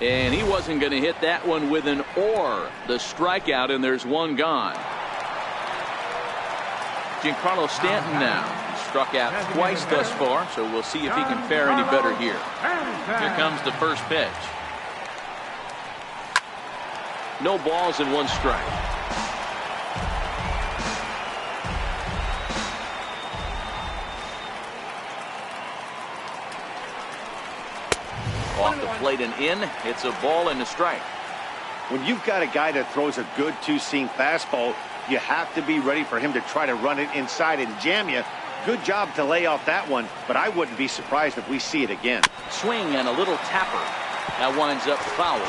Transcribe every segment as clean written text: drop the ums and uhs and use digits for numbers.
And he wasn't going to hit that one with an or. The strikeout, and there's one gone. Giancarlo Stanton now. He struck out twice thus far, so we'll see if he can fare any better here. Here comes the first pitch. No balls and one strike. Off the plate and in. It's a ball and a strike. When you've got a guy that throws a good two-seam fastball, you have to be ready for him to try to run it inside and jam you. Good job to lay off that one, but I wouldn't be surprised if we see it again. Swing and a little tapper. That winds up foul.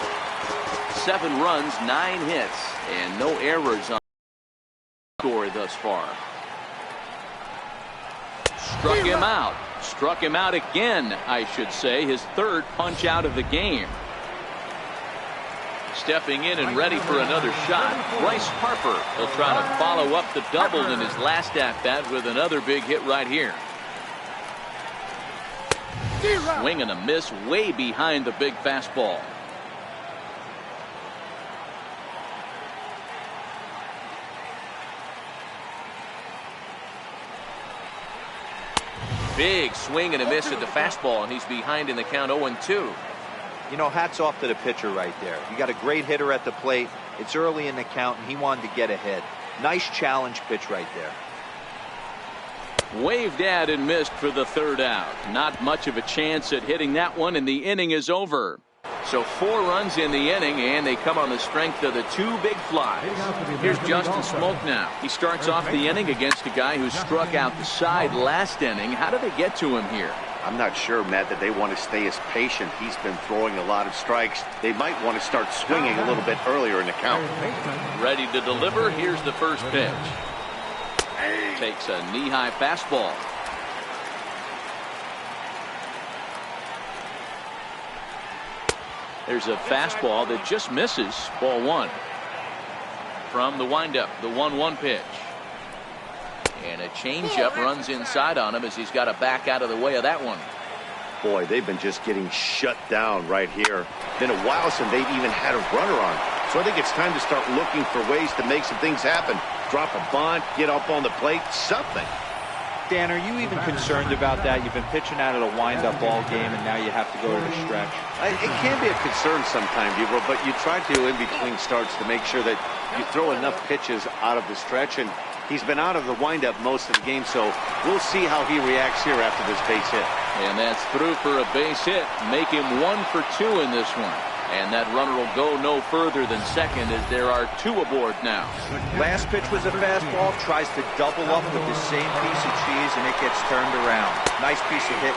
7 runs, 9 hits, and no errors on the score thus far. Struck him out. Struck him out again, I should say. His 3rd punch out of the game. Stepping in and ready for another shot, Bryce Harper. He'll try to follow up the double in his last at-bat with another big hit right here. Swing and a miss way behind the big fastball. Big swing and a miss at the fastball, and he's behind in the count 0-2. You know, hats off to the pitcher right there. You got a great hitter at the plate. It's early in the count, and he wanted to get ahead. Nice challenge pitch right there. Waved at and missed for the 3rd out. Not much of a chance at hitting that one, and the inning is over. So 4 runs in the inning, and they come on the strength of the 2 big flies. Here's Justin Smoak now. He starts off the inning against a guy who struck out the side last inning. How did they get to him here? I'm not sure, Matt, that they want to stay as patient. He's been throwing a lot of strikes. They might want to start swinging a little bit earlier in the count. Ready to deliver. Here's the first pitch. Takes a knee-high fastball. There's a fastball that just misses. Ball 1. From the windup, the 1-1 pitch. And a changeup runs inside on him as he's got to back out of the way of that one. Boy, they've been just getting shut down right here. Been a while since they've even had a runner on. So I think it's time to start looking for ways to make some things happen. Drop a bunt, get up on the plate, something. Dan, are you even concerned about that? You've been pitching out of a wind-up ball game, and now you have to go to the stretch. It can be a concern sometimes, Evo, but you try to in between starts to make sure that you throw enough pitches out of the stretch, and he's been out of the windup most of the game, so we'll see how he reacts here after this base hit. And that's through for a base hit. Make him 1 for 2 in this one. And that runner will go no further than second as there are 2 aboard now. Last pitch was a fastball. Tries to double up with the same piece of cheese, and it gets turned around. Nice piece of hit.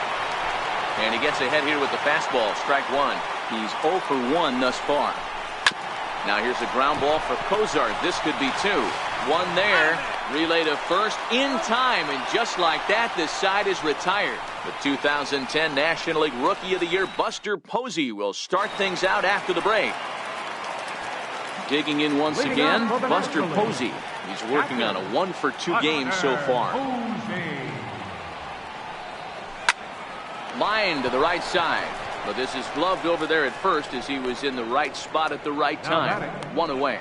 And he gets ahead here with the fastball. Strike 1. He's 0 for 1 thus far. Now here's a ground ball for Cozart. This could be 2. 1 there. Relay to first in time, and just like that, this side is retired. The 2010 National League Rookie of the Year, Buster Posey, will start things out after the break. Digging in once again, Buster Posey. He's working on a 1 for 2 game so far. Line to the right side. But this is gloved over there at first as he was in the right spot at the right time. 1 away.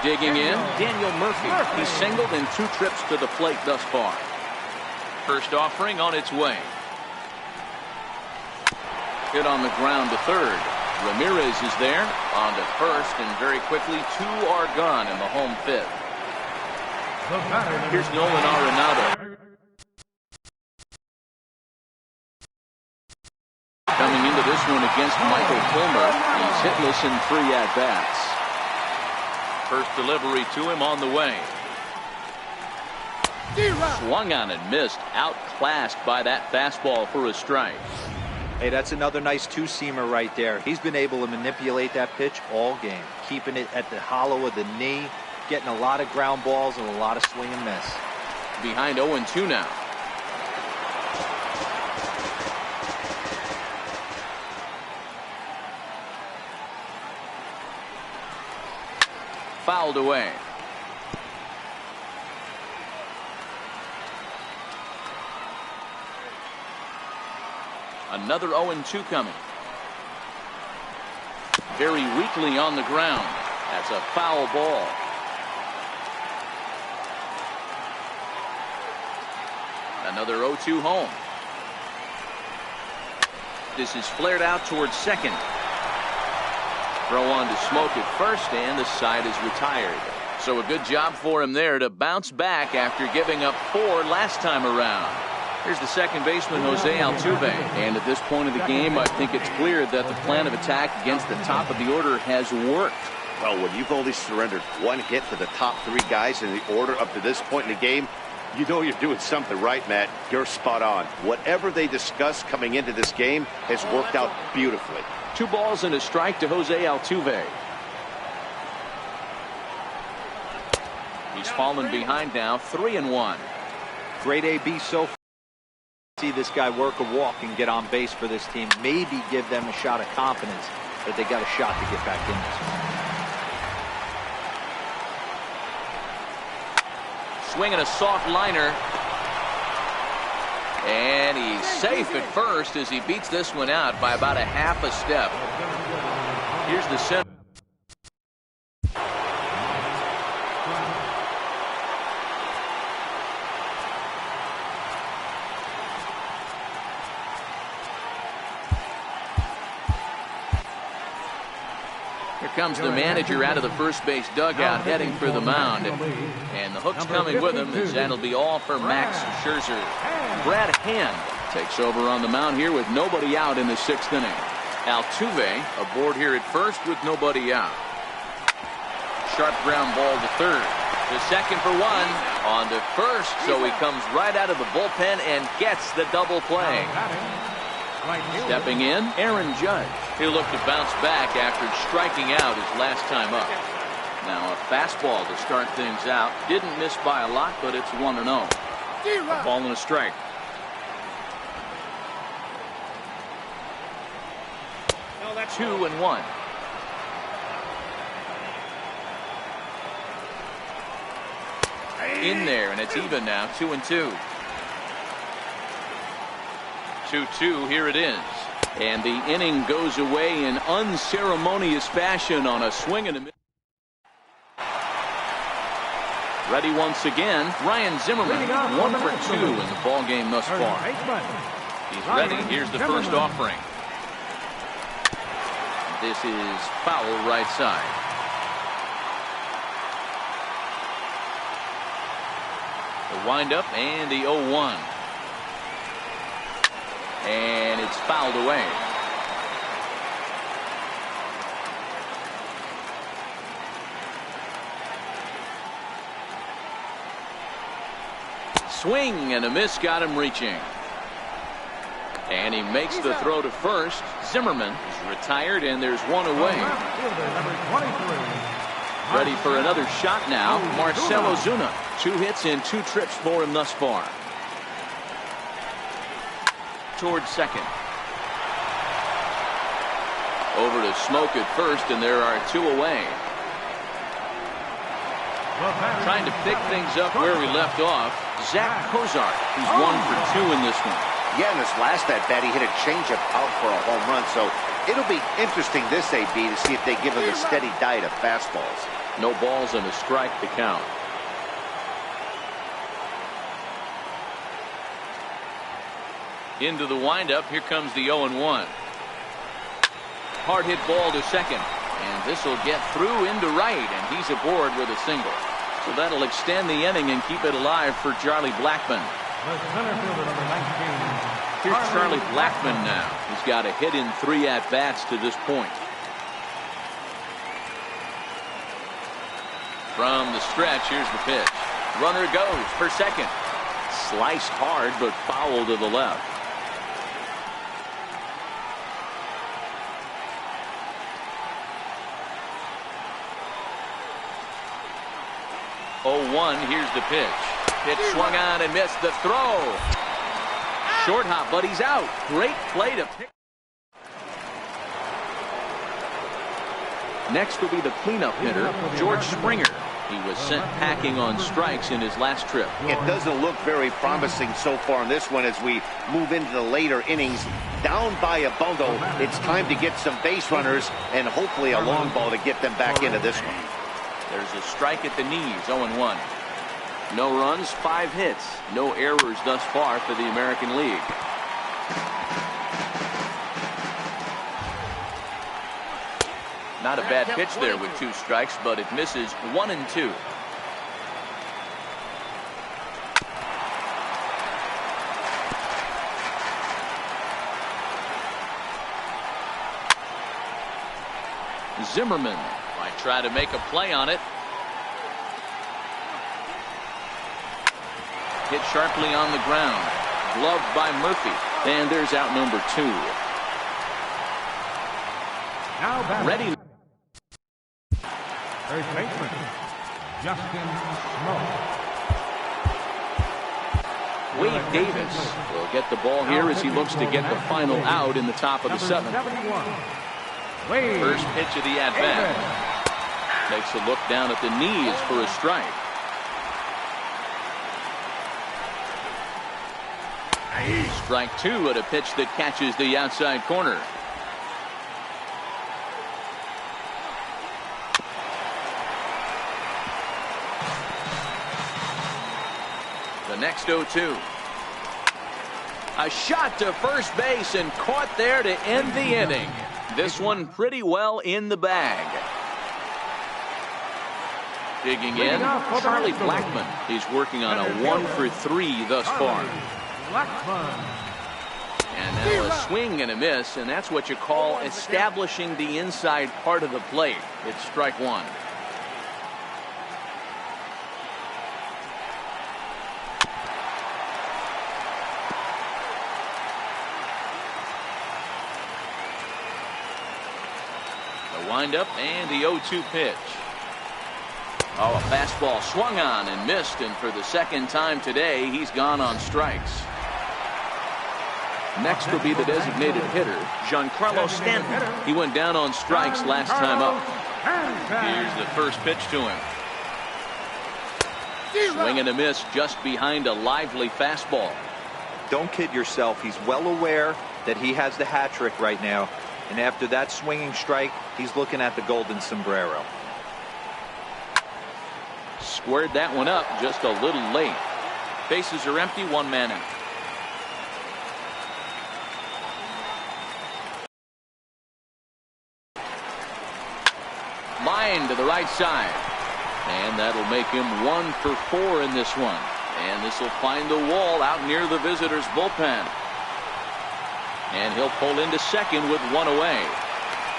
Digging in, Daniel Murphy. He's singled in 2 trips to the plate thus far. First offering on its way. Hit on the ground to third. Ramirez is there. On to first, and very quickly 2 are gone in the home 5th. Here's Nolan Arenado. Coming into this one against Michael Fulmer. He's hitless in 3 at-bats. First delivery to him on the way. Swung on and missed. Outclassed by that fastball for a strike. Hey, that's another nice 2-seamer right there. He's been able to manipulate that pitch all game. Keeping it at the hollow of the knee. Getting a lot of ground balls and a lot of swing and miss. Behind 0-2 now. Fouled away. Another 0-2 coming. very weakly on the ground. That's a foul ball. Another 0-2 home. This is flared out towards second. Throw on to Smoke at first, and the side is retired. So a good job for him there to bounce back after giving up 4 last time around. Here's the second baseman, Jose Altuve. And at this point of the game, I think it's clear that the plan of attack against the top of the order has worked. Well, when you've only surrendered 1 hit to the top 3 guys in the order up to this point in the game, you know you're doing something right, Matt. You're spot on. Whatever they discussed coming into this game has worked out beautifully. 2 balls and a strike to Jose Altuve. He's fallen behind now, 3-1. Great AB so far. See this guy work a walk and get on base for this team. Maybe give them a shot of confidence that they got a shot to get back in this one. Swinging a soft liner. And he's safe at first as he beats this one out by about a half a step. Here's the center. Here comes the manager out of the first base dugout heading for the mound. And the hook's coming with him as that'll be all for Max Scherzer. Brad Hand takes over on the mound here with nobody out in the 6th inning. Altuve aboard here at first with nobody out. Sharp ground ball to third. To second for 1. On to first, so he comes right out of the bullpen and gets the double play. Stepping in, Aaron Judge. He'll look to bounce back after striking out his last time up. Now a fastball to start things out. Didn't miss by a lot, but it's 1-0. A ball and a strike. No, that's 2-1. In there, and it's even now, 2-2. 2-2, here it is. And the inning goes away in unceremonious fashion on a swing and a miss. Ready once again, Ryan Zimmerman, 1 for 2 in the ball game thus far. He's ready. Here's the first offering. This is foul right side. The windup and the 0-1. And it's fouled away. Swing and a miss got him reaching. And he makes the throw to first. Zimmerman is retired and there's 1 away. Ready for another shot now. Marcell Ozuna. 2 hits and 2 trips for him thus far. Towards second. Over to Smoke at first, and there are 2 away. Trying to pick things up where we left off. Zach Kozar, who's 1 for 2 in this one. Yeah, in this last at-bat, he hit a changeup out for a home run, so it'll be interesting this AB to see if they give him a steady diet of fastballs. No balls and a strike to count. Into the windup. Here comes the 0-1. Hard hit ball to second. And this will get through into right. And he's aboard with a single. So that'll extend the inning and keep it alive for Charlie Blackmon. Here's Charlie Blackmon now. He's got a hit in 3 at-bats to this point. From the stretch, here's the pitch. Runner goes for second. Sliced hard, but foul to the left. Here's the pitch. Pitch swung on and missed the throw. Short hop, but he's out. Great play to pick. Next will be the cleanup hitter, George Springer. He was sent packing on strikes in his last trip. It doesn't look very promising so far in this one as we move into the later innings. Down by a bundle, it's time to get some base runners and hopefully a long ball to get them back into this one. There's a strike at the knees, 0-1. No runs, 5 hits. No errors thus far for the American League. Not a bad pitch there with 2 strikes, but it misses 1-2. Zimmerman might try to make a play on it. Hit sharply on the ground. Gloved by Murphy. And there's out number 2. Ready. Third baseman, Justin Smoke. Wade Davis will get the ball here as he looks to get the final out in the top of the 7th. First pitch of the at-bat. Takes a look down at the knees for a strike. Strike 2 at a pitch that catches the outside corner. The next 0-2. A shot to first base and caught there to end the inning. This one pretty well in the bag. Digging in, Charlie Blackmon. He's working on a 1-for-3 thus far. And now a swing and a miss, and that's what you call establishing the inside part of the plate. It's strike 1. The windup and the 0-2 pitch. Oh, a fastball swung on and missed, and for the second time today, he's gone on strikes. Next will be the designated hitter, Giancarlo Stanton. He went down on strikes last time up. Here's the first pitch to him. Swing and a miss just behind a lively fastball. Don't kid yourself. He's well aware that he has the hat trick right now. And after that swinging strike, he's looking at the golden sombrero. Squared that one up just a little late. Bases are empty, 1 man out. Line to the right side. And that'll make him 1-for-4 in this one. And this will find the wall out near the visitors' bullpen. And he'll pull into second with 1 away.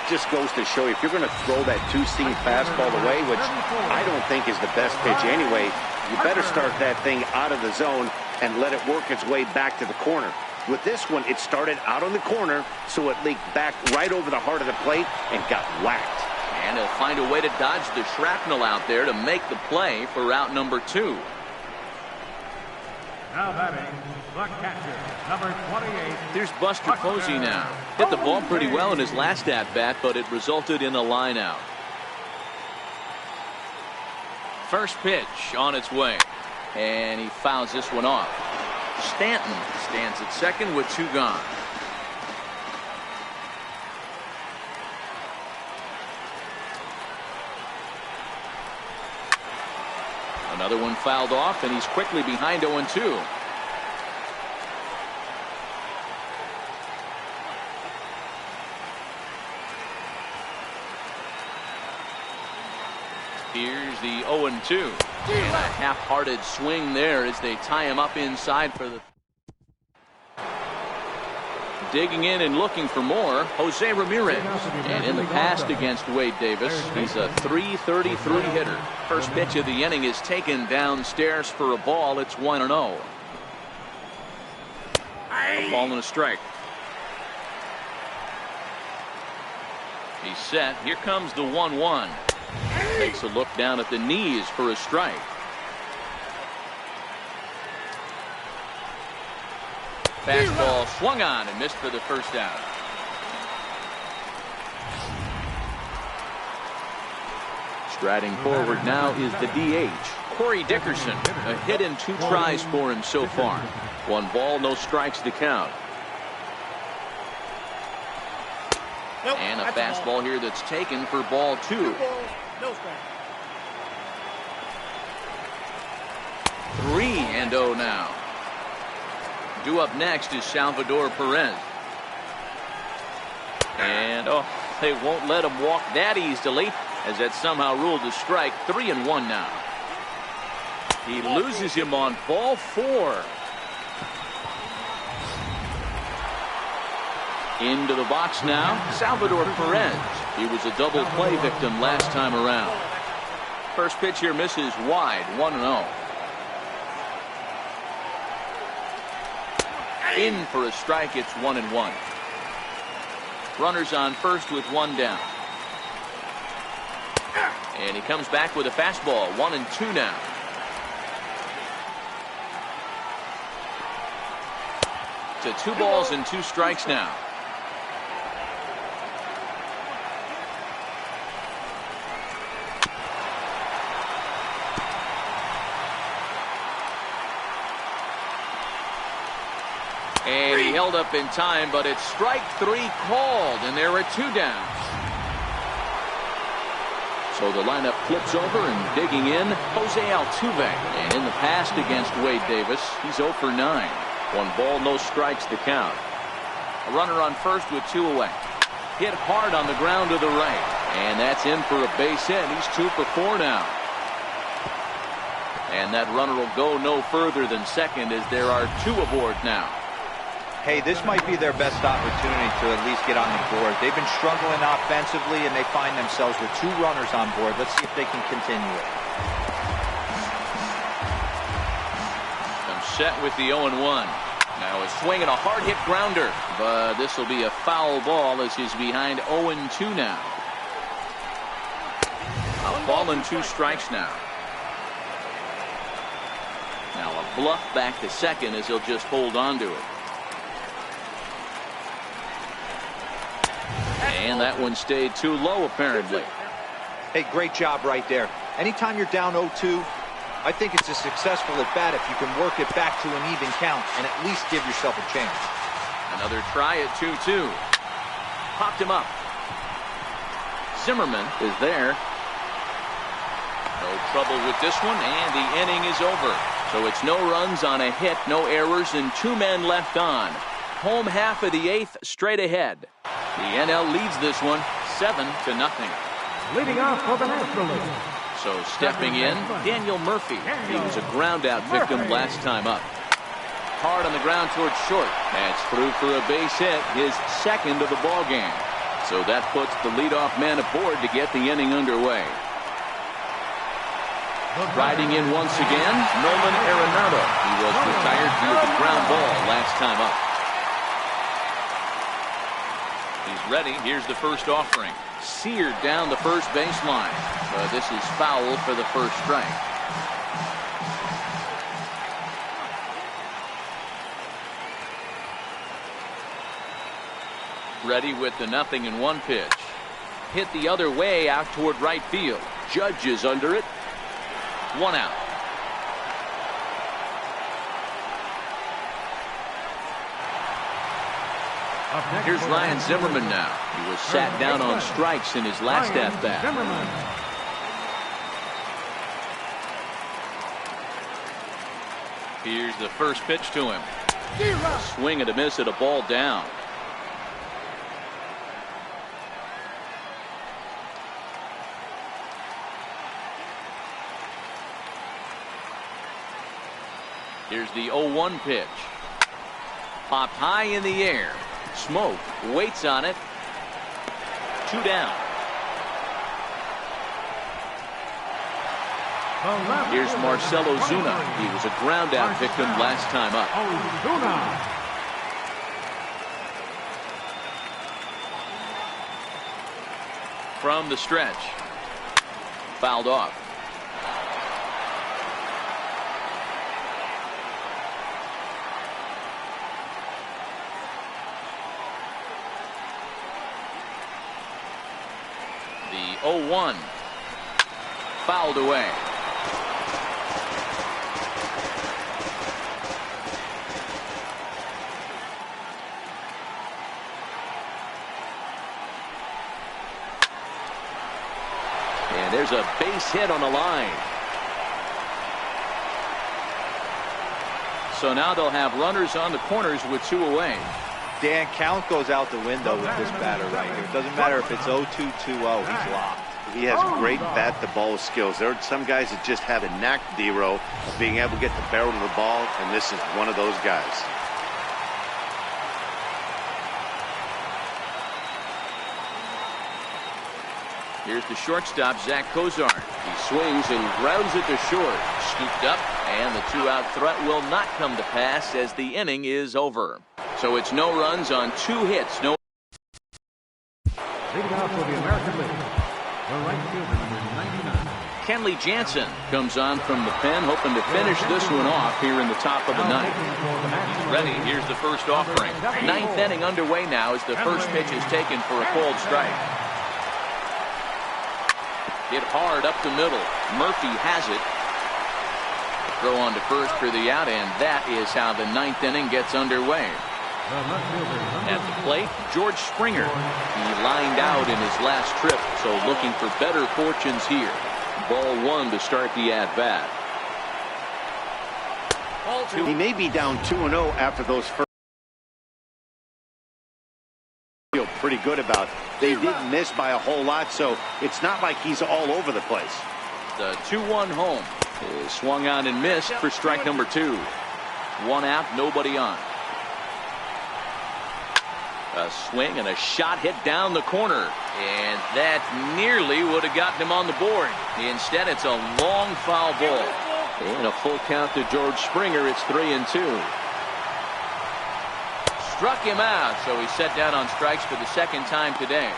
Just goes to show you, if you're going to throw that 2-seam fastball away, which I don't think is the best pitch anyway, you better start that thing out of the zone and let it work its way back to the corner. With this one, it started out on the corner, so it leaked back right over the heart of the plate and got whacked. And he'll find a way to dodge the shrapnel out there to make the play for out number 2. Now batting, the catcher, number 28. Here's Buster Posey now. Hit the ball pretty well in his last at-bat, but it resulted in a line out. First pitch on its way. And he fouls this one off. Stanton stands at second with 2 gone. Another one fouled off, and he's quickly behind 0-2. Here's the 0-2. And a half-hearted swing there as they tie him up inside for the... Digging in and looking for more, Jose Ramirez. And in the past against Wade Davis, he's a .333 hitter. First pitch of the inning is taken downstairs for a ball. It's 1-0. A ball and a strike. He's set. Here comes the 1-1. Takes a look down at the knees for a strike. Fastball swung on and missed for the first out. Striding forward now is the DH, Corey Dickerson. A hit and 2 tries for him so far. 1 ball, no strikes to count. And a fastball here that's taken for ball 2. 2 balls, no strikes. 3-0 now. Due up next is Salvador Perez. And they won't let him walk that easily, as that somehow ruled a strike. 3-1 now. He loses him on ball 4. Into the box now, Salvador Perez. He was a double play victim last time around. First pitch here misses wide, 1-0. In for a strike, it's 1-1. Runners on first with 1 down. And he comes back with a fastball, 1-2 now. To 2 balls and 2 strikes now. And he held up in time, but it's strike 3 called, and there are 2 downs. So the lineup flips over, and digging in, Jose Altuve. And in the past against Wade Davis, he's 0 for 9. 1 ball, no strikes to count. A runner on first with 2 away. Hit hard on the ground to the right. And that's in for a base hit. He's 2 for 4 now. And that runner will go no further than second, as there are 2 aboard now. Hey, this might be their best opportunity to at least get on the board. They've been struggling offensively, and they find themselves with 2 runners on board. Let's see if they can continue it. I'm set with the 0-1. Now a swing and a hard hit grounder, but this will be a foul ball, as he's behind 0-2 now. A ball and 2 strikes now. Now a bluff back to second, as he'll just hold on to it. And that one stayed too low, apparently. Hey, great job right there. Anytime you're down 0-2, I think it's a successful at bat if you can work it back to an even count and at least give yourself a chance. Another try at 2-2. Popped him up. Zimmerman is there. No trouble with this one, and the inning is over. So it's no runs on a hit, no errors, and 2 men left on. Home half of the 8th straight ahead. The NL leads this one 7-0. Leading off for the National League. So stepping in, Daniel Murphy. He was a ground out victim last time up. Hard on the ground towards short. That's through for a base hit, his 2nd of the ball game. So that puts the leadoff man aboard to get the inning underway. Riding in once again, Nolan Arenado. He was retired due to the ground ball last time up. He's ready. Here's the first offering. Seared down the first baseline. But this is foul for the first strike. Ready with the 0-1 pitch. Hit the other way out toward right field. Judge is under it. 1 out. Here's Ryan Zimmerman now. He was sat down on strikes in his last at-bat. Here's the first pitch to him. A swing and a miss at a ball down. Here's the 0-1 pitch. Popped high in the air. Smoke waits on it. 2 down. Here's Marcell Ozuna. He was a ground out victim last time up. From the stretch. Fouled off. The 0-1. fouled away. And there's a base hit on the line. So now they'll have runners on the corners with 2 away. Dan, count goes out the window with this batter right here. It doesn't matter if it's 0-2, 2-0, he's locked. He has great bat-to-ball skills. There are some guys that just have a knack, D-Row, of being able to get the barrel of the ball, and this is one of those guys. Here's the shortstop, Zach Cozart. He swings and grounds it to short. Scooped up, and the 2-out threat will not come to pass as the inning is over. So it's no runs on 2 hits. No. Leading off for the American League, the right fielder, number 99. Kenley Jansen comes on from the pen, hoping to finish this one off here in the top of the 9th. He's ready. Here's the first offering. 9th inning underway now as the first pitch is taken for a called strike. Hit hard up the middle. Murphy has it. Throw on to first for the out, and that is how the 9th inning gets underway. At the plate, George Springer. He lined out in his last trip, so looking for better fortunes here. Ball 1 to start the at-bat. He may be down 2-0 after those first. Feel pretty good about. They didn't miss by a whole lot, so it's not like he's all over the place. The 2-1 home is swung on and missed for strike number 2. 1 out, nobody on. A swing and a shot hit down the corner, and that nearly would have gotten him on the board. Instead, it's a long foul ball. And a full count to George Springer. It's 3-2. Struck him out, so he's set down on strikes for the 2nd time today.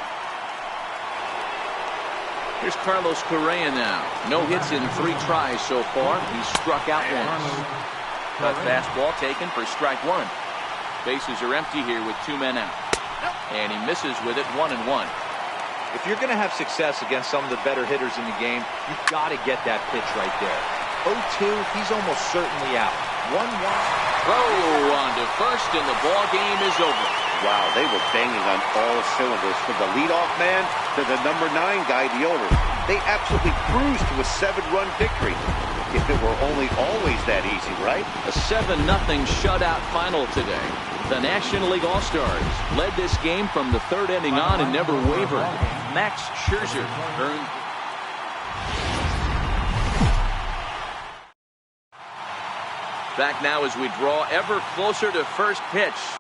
Here's Carlos Correa now. No hits in 3 tries so far. He's struck out once. Cut fastball taken for strike 1. Bases are empty here with 2 men out. And he misses with it, 1-1. If you're going to have success against some of the better hitters in the game, you've got to get that pitch right there. 0-2, he's almost certainly out. 1-1. Throw on to first, and the ball game is over. Wow, they were banging on all cylinders, from the leadoff man to the number 9 guy, the owner. They absolutely cruised to a 7-run victory. If it were only always that easy, right? A 7-0 shutout final today. The National League All-Stars led this game from the 3rd inning on and never wavered. Max Scherzer earned. Back now as we draw ever closer to first pitch.